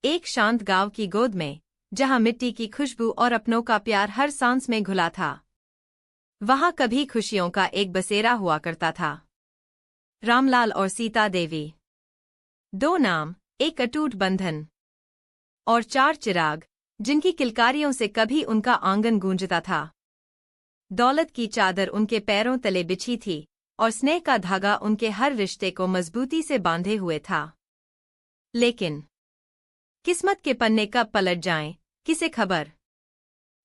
एक शांत गांव की गोद में, जहां मिट्टी की खुशबू और अपनों का प्यार हर सांस में घुला था, वहां कभी खुशियों का एक बसेरा हुआ करता था। रामलाल और सीता देवी, दो नाम, एक अटूट बंधन और चार चिराग, जिनकी किलकारियों से कभी उनका आंगन गूंजता था। दौलत की चादर उनके पैरों तले बिछी थी और स्नेह का धागा उनके हर रिश्ते को मजबूती से बांधे हुए था। लेकिन किस्मत के पन्ने कब पलट जाएं, किसे खबर।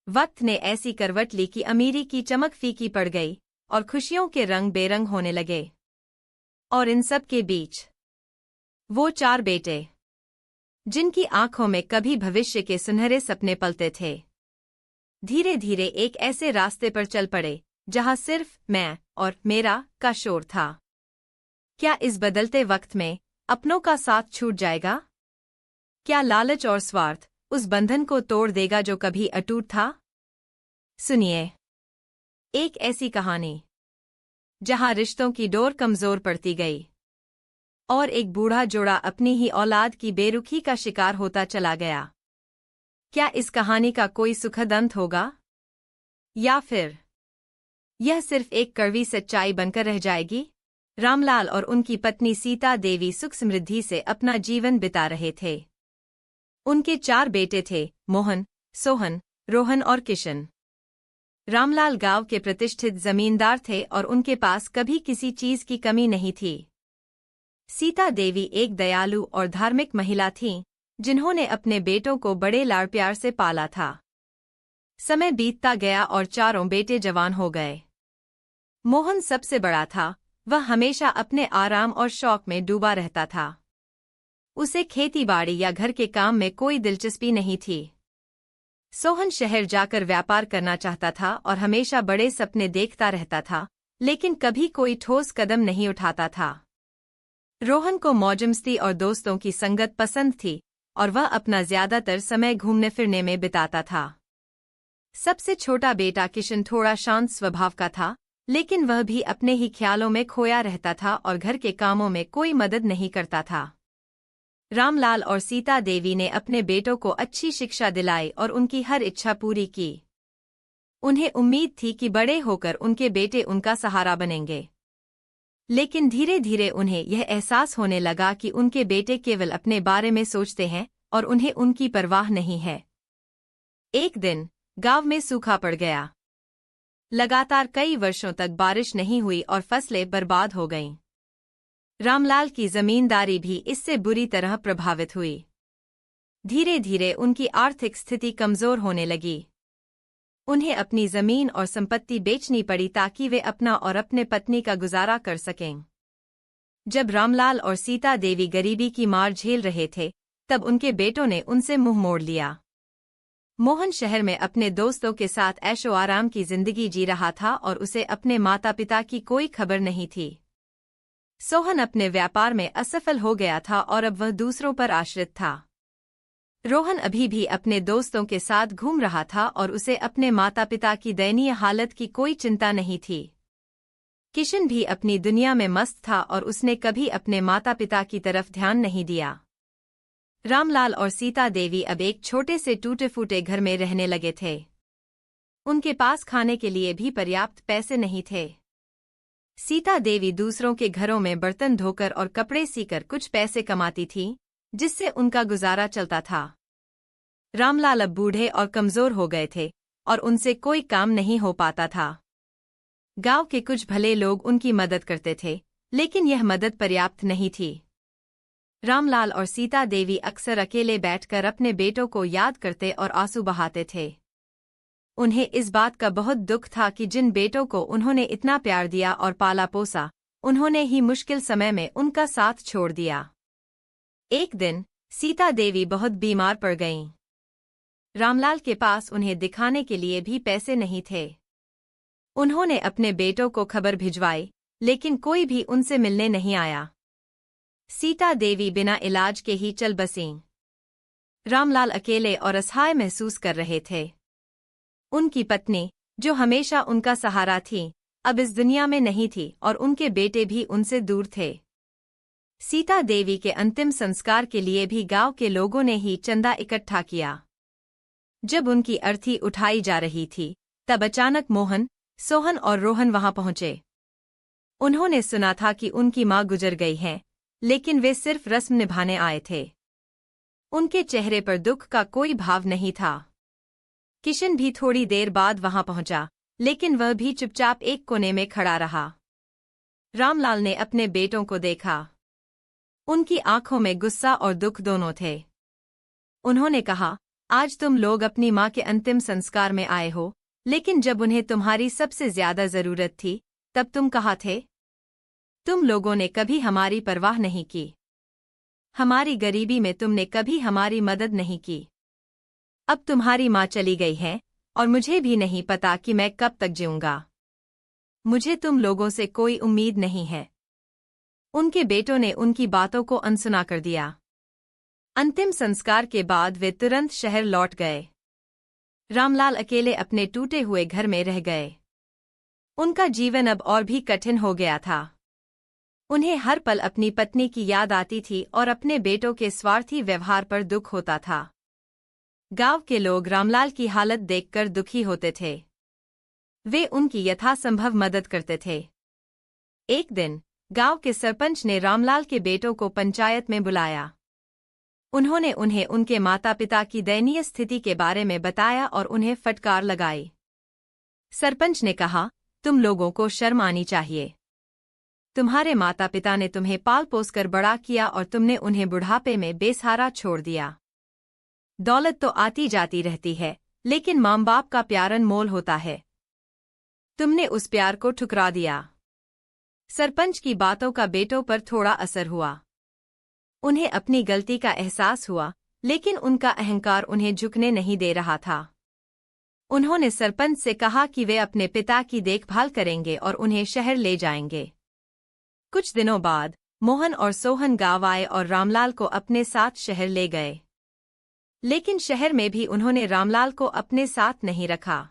वक्त ने ऐसी करवट ली कि अमीरी की चमक फीकी पड़ गई और खुशियों के रंग बेरंग होने लगे। और इन सब के बीच वो चार बेटे, जिनकी आंखों में कभी भविष्य के सुनहरे सपने पलते थे, धीरे धीरे एक ऐसे रास्ते पर चल पड़े जहां सिर्फ मैं और मेरा का शोर था। क्या इस बदलते वक्त में अपनों का साथ छूट जाएगा? क्या लालच और स्वार्थ उस बंधन को तोड़ देगा जो कभी अटूट था? सुनिए, एक ऐसी कहानी जहां रिश्तों की डोर कमजोर पड़ती गई और एक बूढ़ा जोड़ा अपनी ही औलाद की बेरुखी का शिकार होता चला गया। क्या इस कहानी का कोई सुखद अंत होगा, या फिर यह सिर्फ एक कड़वी सच्चाई बनकर रह जाएगी? रामलाल और उनकी पत्नी सीता देवी सुख समृद्धि से अपना जीवन बिता रहे थे। उनके चार बेटे थे, मोहन, सोहन, रोहन और किशन। रामलाल गांव के प्रतिष्ठित जमींदार थे और उनके पास कभी किसी चीज की कमी नहीं थी। सीता देवी एक दयालु और धार्मिक महिला थीं, जिन्होंने अपने बेटों को बड़े लाड़ प्यार से पाला था। समय बीतता गया और चारों बेटे जवान हो गए। मोहन सबसे बड़ा था। वह हमेशा अपने आराम और शौक में डूबा रहता था। उसे खेतीबाड़ी या घर के काम में कोई दिलचस्पी नहीं थी। सोहन शहर जाकर व्यापार करना चाहता था और हमेशा बड़े सपने देखता रहता था, लेकिन कभी कोई ठोस कदम नहीं उठाता था। रोहन को मौजमस्ती और दोस्तों की संगत पसंद थी और वह अपना ज्यादातर समय घूमने फिरने में बिताता था। सबसे छोटा बेटा किशन थोड़ा शांत स्वभाव का था, लेकिन वह भी अपने ही ख्यालों में खोया रहता था और घर के कामों में कोई मदद नहीं करता था। रामलाल और सीता देवी ने अपने बेटों को अच्छी शिक्षा दिलाई और उनकी हर इच्छा पूरी की। उन्हें उम्मीद थी कि बड़े होकर उनके बेटे उनका सहारा बनेंगे। लेकिन धीरे धीरे उन्हें यह एहसास होने लगा कि उनके बेटे केवल अपने बारे में सोचते हैं और उन्हें उनकी परवाह नहीं है। एक दिन गांव में सूखा पड़ गया। लगातार कई वर्षों तक बारिश नहीं हुई और फसलें बर्बाद हो गईं। रामलाल की जमींदारी भी इससे बुरी तरह प्रभावित हुई। धीरे धीरे उनकी आर्थिक स्थिति कमजोर होने लगी। उन्हें अपनी जमीन और संपत्ति बेचनी पड़ी ताकि वे अपना और अपने पत्नी का गुजारा कर सकें। जब रामलाल और सीता देवी गरीबी की मार झेल रहे थे, तब उनके बेटों ने उनसे मुंह मोड़ लिया। मोहन शहर में अपने दोस्तों के साथ ऐशो आराम की जिंदगी जी रहा था और उसे अपने माता पिता की कोई खबर नहीं थी। सोहन अपने व्यापार में असफल हो गया था और अब वह दूसरों पर आश्रित था। रोहन अभी भी अपने दोस्तों के साथ घूम रहा था और उसे अपने माता पिता की दयनीय हालत की कोई चिंता नहीं थी। किशन भी अपनी दुनिया में मस्त था और उसने कभी अपने माता पिता की तरफ ध्यान नहीं दिया। रामलाल और सीता देवी अब एक छोटे से टूटे फूटे घर में रहने लगे थे। उनके पास खाने के लिए भी पर्याप्त पैसे नहीं थे। सीता देवी दूसरों के घरों में बर्तन धोकर और कपड़े सीकर कुछ पैसे कमाती थी, जिससे उनका गुजारा चलता था। रामलाल अब बूढ़े और कमजोर हो गए थे और उनसे कोई काम नहीं हो पाता था। गांव के कुछ भले लोग उनकी मदद करते थे, लेकिन यह मदद पर्याप्त नहीं थी। रामलाल और सीता देवी अक्सर अकेले बैठकर अपने बेटों को याद करते और आंसू बहाते थे। उन्हें इस बात का बहुत दुख था कि जिन बेटों को उन्होंने इतना प्यार दिया और पाला पोसा, उन्होंने ही मुश्किल समय में उनका साथ छोड़ दिया। एक दिन सीता देवी बहुत बीमार पड़ गईं। रामलाल के पास उन्हें दिखाने के लिए भी पैसे नहीं थे। उन्होंने अपने बेटों को खबर भिजवाई, लेकिन कोई भी उनसे मिलने नहीं आया। सीता देवी बिना इलाज के ही चल बसीं। रामलाल अकेले और असहाय महसूस कर रहे थे। उनकी पत्नी, जो हमेशा उनका सहारा थी, अब इस दुनिया में नहीं थी और उनके बेटे भी उनसे दूर थे। सीता देवी के अंतिम संस्कार के लिए भी गांव के लोगों ने ही चंदा इकट्ठा किया। जब उनकी अर्थी उठाई जा रही थी, तब अचानक मोहन, सोहन और रोहन वहां पहुंचे। उन्होंने सुना था कि उनकी मां गुजर गई है, लेकिन वे सिर्फ रस्म निभाने आए थे। उनके चेहरे पर दुख का कोई भाव नहीं था। किशन भी थोड़ी देर बाद वहां पहुंचा, लेकिन वह भी चुपचाप एक कोने में खड़ा रहा। रामलाल ने अपने बेटों को देखा। उनकी आंखों में गुस्सा और दुख दोनों थे। उन्होंने कहा, आज तुम लोग अपनी मां के अंतिम संस्कार में आए हो, लेकिन जब उन्हें तुम्हारी सबसे ज्यादा जरूरत थी, तब तुम कहाँ थे? तुम लोगों ने कभी हमारी परवाह नहीं की। हमारी गरीबी में तुमने कभी हमारी मदद नहीं की। अब तुम्हारी मां चली गई है, और मुझे भी नहीं पता कि मैं कब तक जीऊंगा। मुझे तुम लोगों से कोई उम्मीद नहीं है। उनके बेटों ने उनकी बातों को अनसुना कर दिया। अंतिम संस्कार के बाद वे तुरंत शहर लौट गए। रामलाल अकेले अपने टूटे हुए घर में रह गए। उनका जीवन अब और भी कठिन हो गया था। उन्हें हर पल अपनी पत्नी की याद आती थी और अपने बेटों के स्वार्थी व्यवहार पर दुख होता था। गांव के लोग रामलाल की हालत देखकर दुखी होते थे। वे उनकी यथासंभव मदद करते थे। एक दिन गांव के सरपंच ने रामलाल के बेटों को पंचायत में बुलाया। उन्होंने उन्हें उनके माता-पिता की दयनीय स्थिति के बारे में बताया और उन्हें फटकार लगाई। सरपंच ने कहा, तुम लोगों को शर्म आनी चाहिए। तुम्हारे माता-पिता ने तुम्हें पाल पोस कर बड़ा किया और तुमने उन्हें बुढ़ापे में बेसहारा छोड़ दिया। दौलत तो आती जाती रहती है, लेकिन माँ बाप का प्यार अनमोल होता है। तुमने उस प्यार को ठुकरा दिया। सरपंच की बातों का बेटों पर थोड़ा असर हुआ। उन्हें अपनी गलती का एहसास हुआ, लेकिन उनका अहंकार उन्हें झुकने नहीं दे रहा था। उन्होंने सरपंच से कहा कि वे अपने पिता की देखभाल करेंगे और उन्हें शहर ले जाएंगे। कुछ दिनों बाद मोहन और सोहन गांव आए और रामलाल को अपने साथ शहर ले गए। लेकिन शहर में भी उन्होंने रामलाल को अपने साथ नहीं रखा।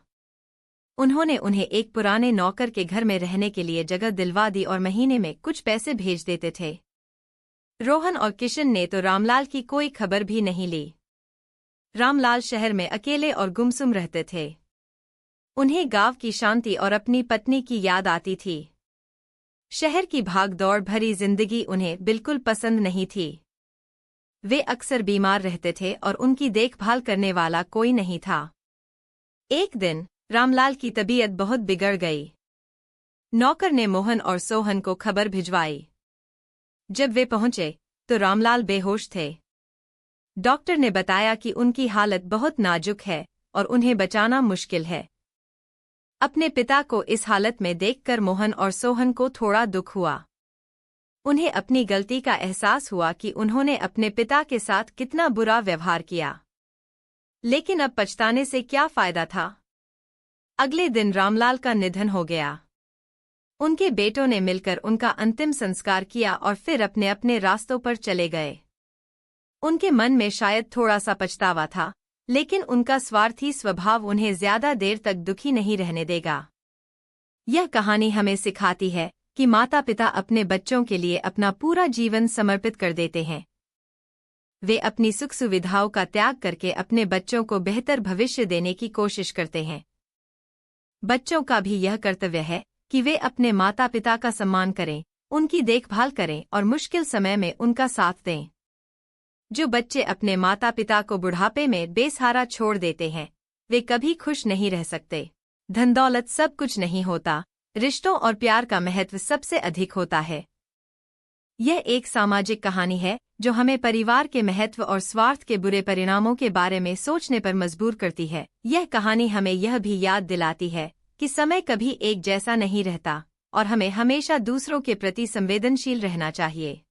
उन्होंने उन्हें एक पुराने नौकर के घर में रहने के लिए जगह दिलवा दी और महीने में कुछ पैसे भेज देते थे। रोहन और किशन ने तो रामलाल की कोई खबर भी नहीं ली। रामलाल शहर में अकेले और गुमसुम रहते थे। उन्हें गांव की शांति और अपनी पत्नी की याद आती थी। शहर की भाग-दौड़ भरी जिंदगी उन्हें बिल्कुल पसंद नहीं थी। वे अक्सर बीमार रहते थे और उनकी देखभाल करने वाला कोई नहीं था। एक दिन रामलाल की तबीयत बहुत बिगड़ गई। नौकर ने मोहन और सोहन को खबर भिजवाई। जब वे पहुंचे तो रामलाल बेहोश थे। डॉक्टर ने बताया कि उनकी हालत बहुत नाजुक है और उन्हें बचाना मुश्किल है। अपने पिता को इस हालत में देखकर मोहन और सोहन को थोड़ा दुख हुआ। उन्हें अपनी गलती का एहसास हुआ कि उन्होंने अपने पिता के साथ कितना बुरा व्यवहार किया। लेकिन अब पछताने से क्या फायदा था? अगले दिन रामलाल का निधन हो गया। उनके बेटों ने मिलकर उनका अंतिम संस्कार किया और फिर अपने अपने रास्तों पर चले गए। उनके मन में शायद थोड़ा सा पछतावा था, लेकिन उनका स्वार्थी स्वभाव उन्हें ज्यादा देर तक दुखी नहीं रहने देगा। यह कहानी हमें सिखाती है कि माता-पिता अपने बच्चों के लिए अपना पूरा जीवन समर्पित कर देते हैं। वे अपनी सुख सुविधाओं का त्याग करके अपने बच्चों को बेहतर भविष्य देने की कोशिश करते हैं। बच्चों का भी यह कर्तव्य है कि वे अपने माता-पिता का सम्मान करें, उनकी देखभाल करें और मुश्किल समय में उनका साथ दें। जो बच्चे अपने माता-पिता को बुढ़ापे में बेसहारा छोड़ देते हैं, वे कभी खुश नहीं रह सकते। धन दौलत सब कुछ नहीं होता, रिश्तों और प्यार का महत्व सबसे अधिक होता है। यह एक सामाजिक कहानी है जो हमें परिवार के महत्व और स्वार्थ के बुरे परिणामों के बारे में सोचने पर मजबूर करती है। यह कहानी हमें यह भी याद दिलाती है कि समय कभी एक जैसा नहीं रहता और हमें हमेशा दूसरों के प्रति संवेदनशील रहना चाहिए।